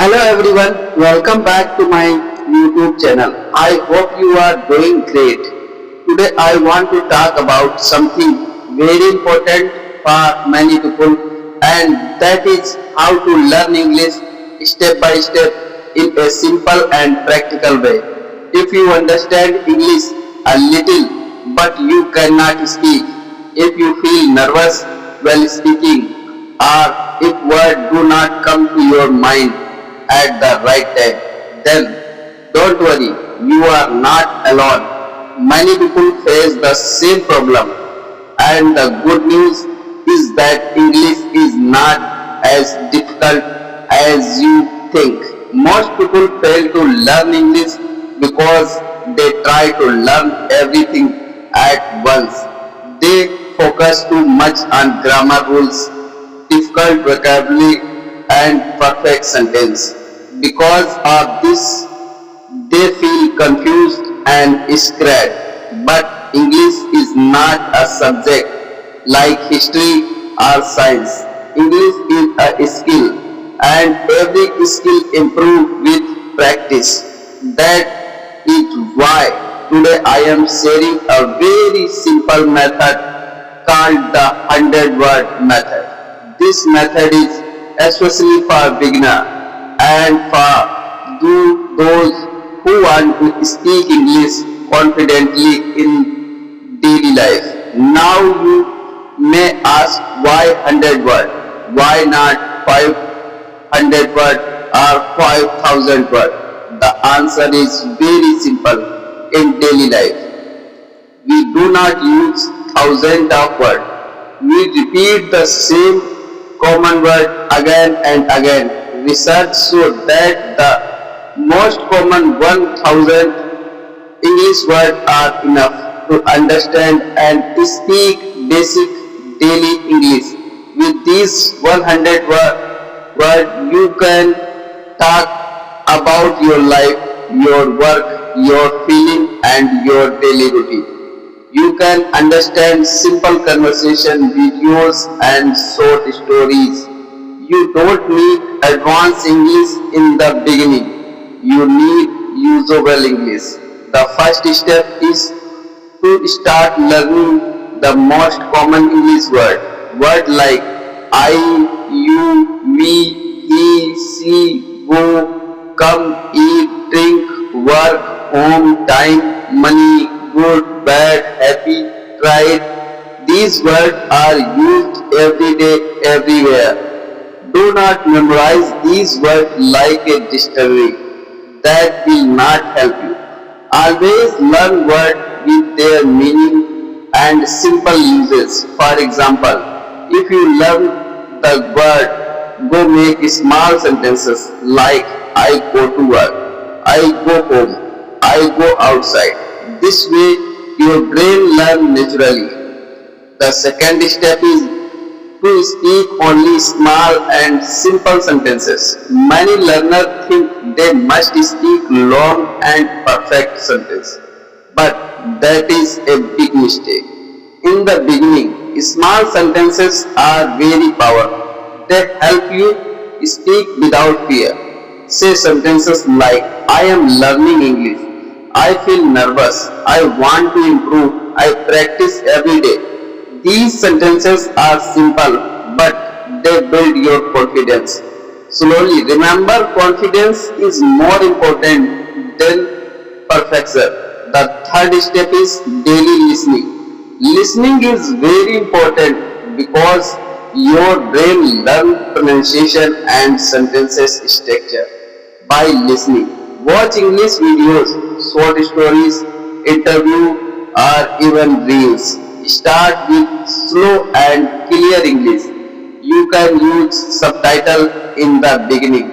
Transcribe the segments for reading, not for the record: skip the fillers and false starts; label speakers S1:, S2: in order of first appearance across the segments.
S1: Hello everyone, welcome back to my YouTube channel. I hope you are doing great. Today I want to talk about something very important for many people, and that is how to learn English step by step in a simple and practical way. If you understand English a little but you cannot speak, if you feel nervous while speaking, or if words do not come to your mind at the right time, then don't worry, you are not alone. Many people face the same problem, and the good news is that English is not as difficult as you think. Most people fail to learn English because they try to learn everything at once. They focus too much on grammar rules, difficult vocabulary, and perfect sentence. Because of this, they feel confused and scared. But English is not a subject like history or science. English is a skill, and every skill improves with practice. That is why today I am sharing a very simple method called the 100-word method. This method is especially for beginner and for those who want to speak English confidently in daily life. Now you may ask, why 100 word? Why not 500 word or 5000 word? The answer is very simple. In daily life, we do not use thousands of words. We repeat the same common word again and again. Research shows that the most common 1000 English words are enough to understand and speak basic daily English. With these 100 words, you can talk about your life, your work, your feeling, and your daily routine. You can understand simple conversation, videos, and short stories. You don't need advanced English in the beginning. You need usable English. The first step is to start learning the most common English word. Words like I, you, we, he, she, go, come, eat, drink, work, home, time, money, good, bad, happy, tried. These words are used every day, everywhere. Do not memorize these words like a dictionary. That will not help you. Always learn words with their meaning and simple uses. For example, if you learn the word go, make small sentences like I go to work, I go home, I go outside. This way your brain learns naturally. The second step is to speak only small and simple sentences. Many learners think they must speak long and perfect sentences, but that is a big mistake. In the beginning, small sentences are very powerful. They help you speak without fear. Say sentences like I am learning English, I feel nervous, I want to improve, I practice every day. These sentences are simple, but they build your confidence. Slowly, remember, confidence is more important than perfection. The third step is daily listening. Listening is very important because your brain learns pronunciation and sentences structure by listening. Watch English videos, short stories, interview, or even reels. Start with slow and clear English. You can use subtitle in the beginning.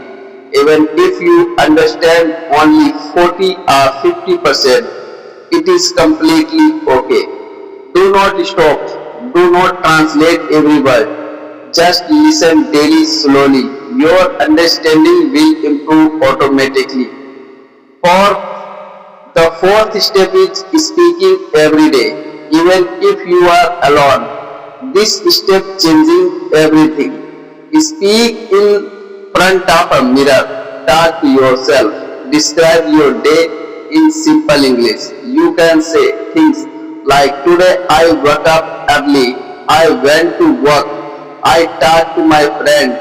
S1: Even if you understand only 40 or 50%, it is completely okay. Do not stop. Do not translate every word. Just listen daily slowly. Your understanding will improve automatically. For the fourth step is speaking every day. Even if you are alone, this step changing everything. Speak in front of a mirror. talk to yourself. Describe your day in simple English. You can say things like today I woke up early, I went to work, I talked to my friend,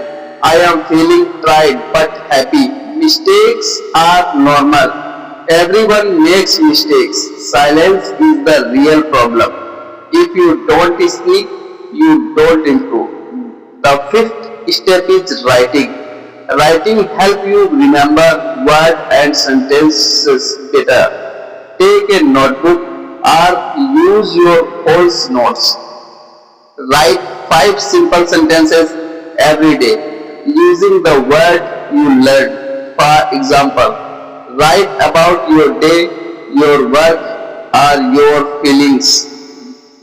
S1: I am feeling tired but happy. Mistakes are normal. Everyone makes mistakes. Silence is the real problem. If you don't speak, you don't improve. The fifth step is writing. Writing helps you remember words and sentences better. Take a notebook or use your voice notes. Write 5 simple sentences every day using the word you learned. For example, write about your day, your work, or your feelings.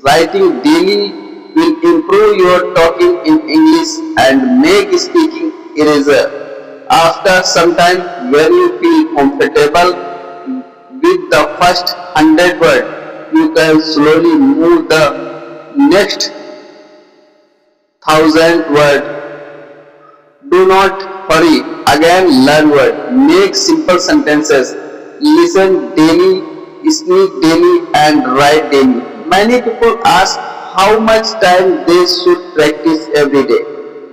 S1: Writing daily will improve your talking in English and make speaking easier. After some time, when you feel comfortable with the first 100 words, you can slowly move the next 1000 word. Do not hurry. Again, learn word. Make simple sentences. Listen daily, speak daily, and write daily. Many people ask how much time they should practice every day.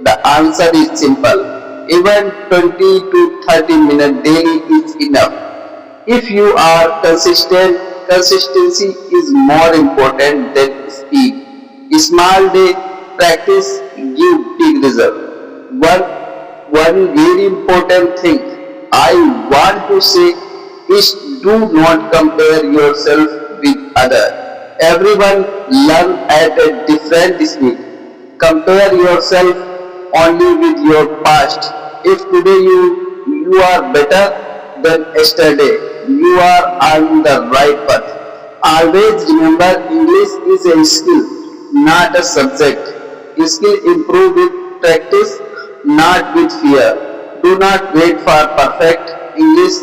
S1: The answer is simple. Even 20 to 30 minutes daily is enough. If you are consistent, consistency is more important than speed. Small day practice give big result. One very important thing I want to say is do not compare yourself with others. Everyone learns at a different speed. Compare yourself only with your past. If today you are better than yesterday, you are on the right path. Always remember English is a skill, not a subject. Skill improve with practice, not with fear. Do not wait for perfect English.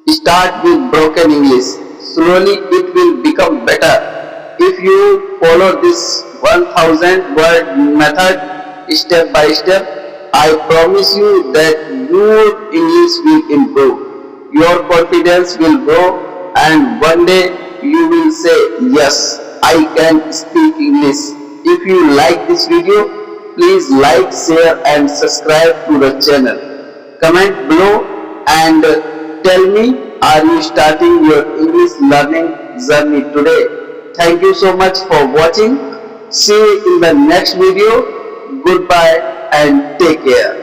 S1: Start with broken English. Slowly it will become better. If you follow this 1000 word method step by step, I promise you that your English will improve. Your confidence will grow and one day you will say, yes, I can speak English. If you like this video, please like, share and subscribe to the channel. Comment below and tell me, are you starting your English learning journey today? Thank you so much for watching. See you in the next video. Goodbye and take care.